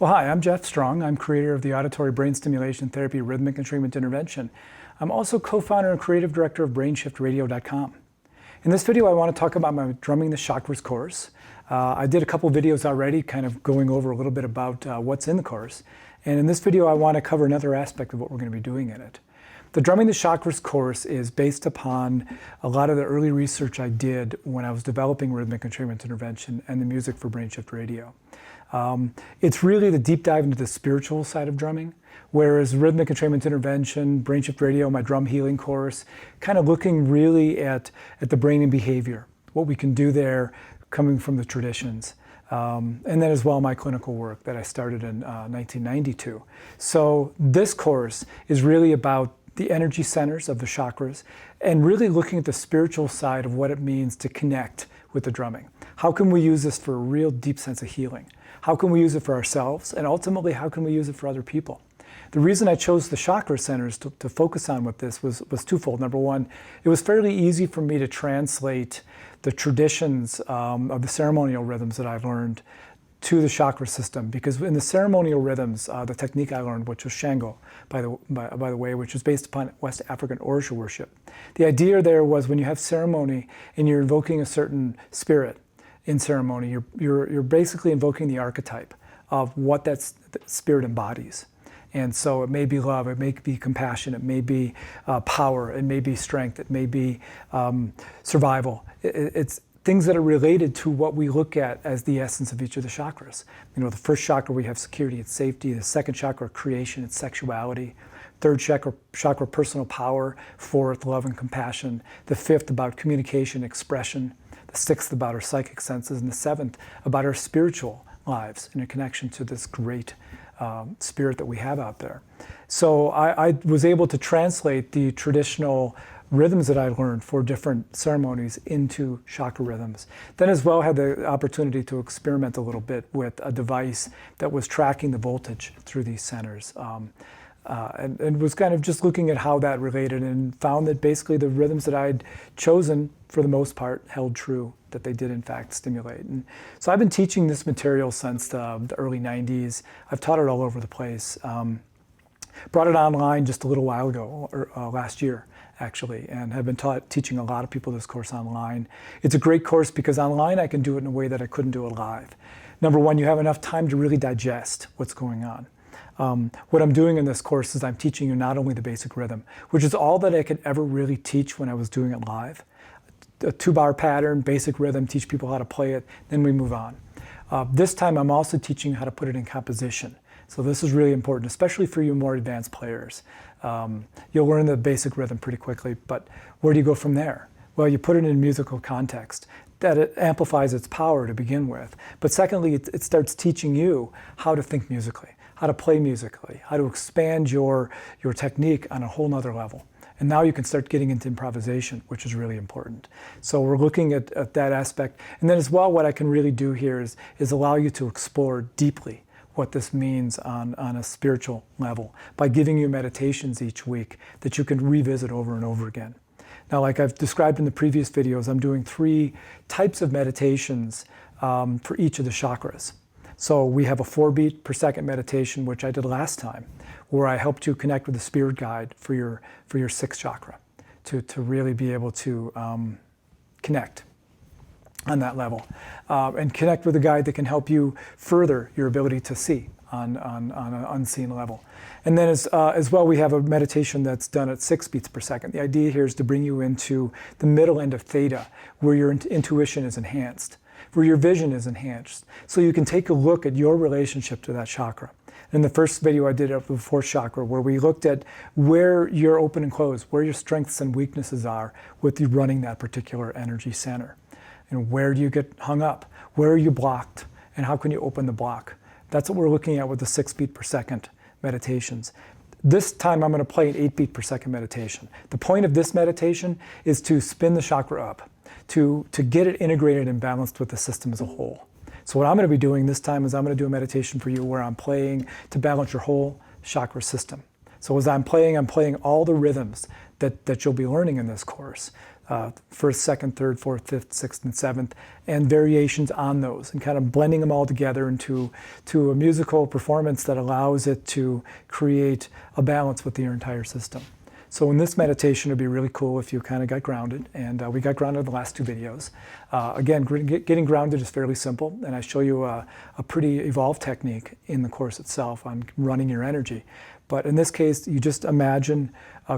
Well, hi, I'm Jeff Strong. I'm creator of the Auditory Brain Stimulation Therapy Rhythmic and Treatment Intervention. I'm also co-founder and creative director of BrainShiftRadio.com. In this video, I want to talk about my Drumming the Chakras course. I did a couple videos already, kind of going over a little bit about what's in the course. And in this video, I want to cover another aspect of what we're going to be doing in it. The Drumming the Chakras course is based upon a lot of the early research I did when I was developing rhythmic and treatment intervention and the music for BrainShift Radio. It's really the deep dive into the spiritual side of drumming, whereas rhythmic and treatment intervention, BrainShift Radio, my drum healing course, kind of looking really at the brain and behavior, what we can do there coming from the traditions. And then as well my clinical work that I started in 1992. So this course is really about the energy centers of the chakras and really looking at the spiritual side of what it means to connect with the drumming. How can we use this for a real deep sense of healing? How can we use it for ourselves? And ultimately, how can we use it for other people? The reason I chose the Chakra Centers to focus on with this was twofold. Number one, it was fairly easy for me to translate the traditions of the ceremonial rhythms that I've learned to the chakra system, because in the ceremonial rhythms, the technique I learned, which was Shango, by the way, which was based upon West African Orisha worship. The idea there was when you have ceremony and you're invoking a certain spirit in ceremony, you're basically invoking the archetype of what that spirit embodies. And so it may be love, it may be compassion, it may be power, it may be strength, it may be survival. It's things that are related to what we look at as the essence of each of the chakras. You know, the first chakra, we have security and safety. The second chakra, creation and sexuality. Third chakra, personal power. Fourth, love and compassion. The fifth, about communication, expression. The sixth, about our psychic senses. And the seventh, about our spiritual lives in a connection to this great spirit that we have out there. So I was able to translate the traditional rhythms that I learned for different ceremonies into chakra rhythms. Then as well had the opportunity to experiment a little bit with a device that was tracking the voltage through these centers. And was kind of just looking at how that related and found that basically the rhythms that I'd chosen for the most part held true, that they did in fact stimulate. And so I've been teaching this material since the early 90s. I've taught it all over the place. Brought it online just a little while ago, or last year actually, and have been teaching a lot of people this course online. It's a great course because online I can do it in a way that I couldn't do it live. Number one, you have enough time to really digest what's going on. What I'm doing in this course is I'm teaching you not only the basic rhythm, which is all that I could ever really teach when I was doing it live. A 2-bar pattern, basic rhythm, teach people how to play it, then we move on. This time I'm also teaching you how to put it in composition. So this is really important, especially for you more advanced players. You'll learn the basic rhythm pretty quickly, but where do you go from there? Well, you put it in a musical context. That it amplifies its power to begin with. But secondly, it starts teaching you how to think musically, how to play musically, how to expand your technique on a whole nother level. And now you can start getting into improvisation, which is really important. So we're looking at that aspect. And then as well, what I can really do here is allow you to explore deeply what this means on a spiritual level by giving you meditations each week that you can revisit over and over again. Now, like I've described in the previous videos, I'm doing 3 types of meditations for each of the chakras. So we have a 4 beat per second meditation, which I did last time, where I helped you connect with the spirit guide for your 6th chakra to really be able to connect on that level, and connect with a guide that can help you further your ability to see on an unseen level. And then as well, we have a meditation that's done at 6 beats per second. The idea here is to bring you into the middle end of theta, where your intuition is enhanced, where your vision is enhanced, so you can take a look at your relationship to that chakra. In the first video I did of the 4th chakra, where we looked at where you're open and closed, where your strengths and weaknesses are with you running that particular energy center. And where do you get hung up? Where are you blocked? And how can you open the block? That's what we're looking at with the 6 beat per second meditations. This time I'm going to play an 8 beat per second meditation. The point of this meditation is to spin the chakra up, to get it integrated and balanced with the system as a whole. So what I'm going to be doing this time is I'm going to do a meditation for you where I'm playing to balance your whole chakra system. So as I'm playing all the rhythms that you'll be learning in this course. first, second, third, fourth, fifth, sixth, and seventh, and variations on those, and kind of blending them all together into a musical performance that allows it to create a balance with your entire system. So in this meditation, it'd be really cool if you kind of got grounded, and we got grounded in the last 2 videos. Again, getting grounded is fairly simple, and I show you a pretty evolved technique in the course itself on running your energy. But in this case, you just imagine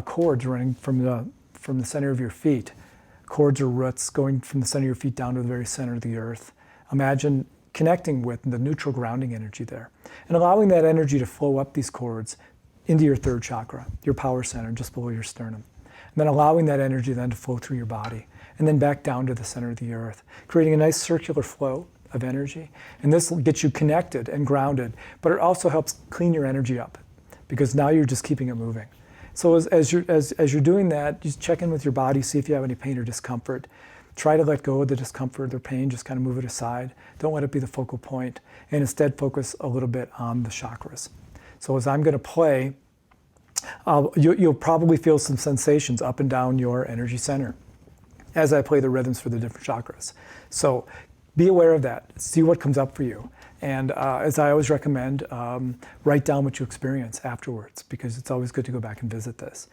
cords running from the center of your feet, cords or roots going from the center of your feet down to the very center of the earth. Imagine connecting with the neutral grounding energy there, and allowing that energy to flow up these cords into your 3rd chakra, your power center, just below your sternum. And then allowing that energy then to flow through your body, and then back down to the center of the earth, creating a nice circular flow of energy. And this will get you connected and grounded, but it also helps clean your energy up, because now you're just keeping it moving. So as you're doing that, just check in with your body, see if you have any pain or discomfort. Try to let go of the discomfort or pain, just kind of move it aside. Don't let it be the focal point, and instead focus a little bit on the chakras. So as I'm going to play, you'll probably feel some sensations up and down your energy center as I play the rhythms for the different chakras. So be aware of that. See what comes up for you. And as I always recommend, write down what you experience afterwards, because it's always good to go back and visit this.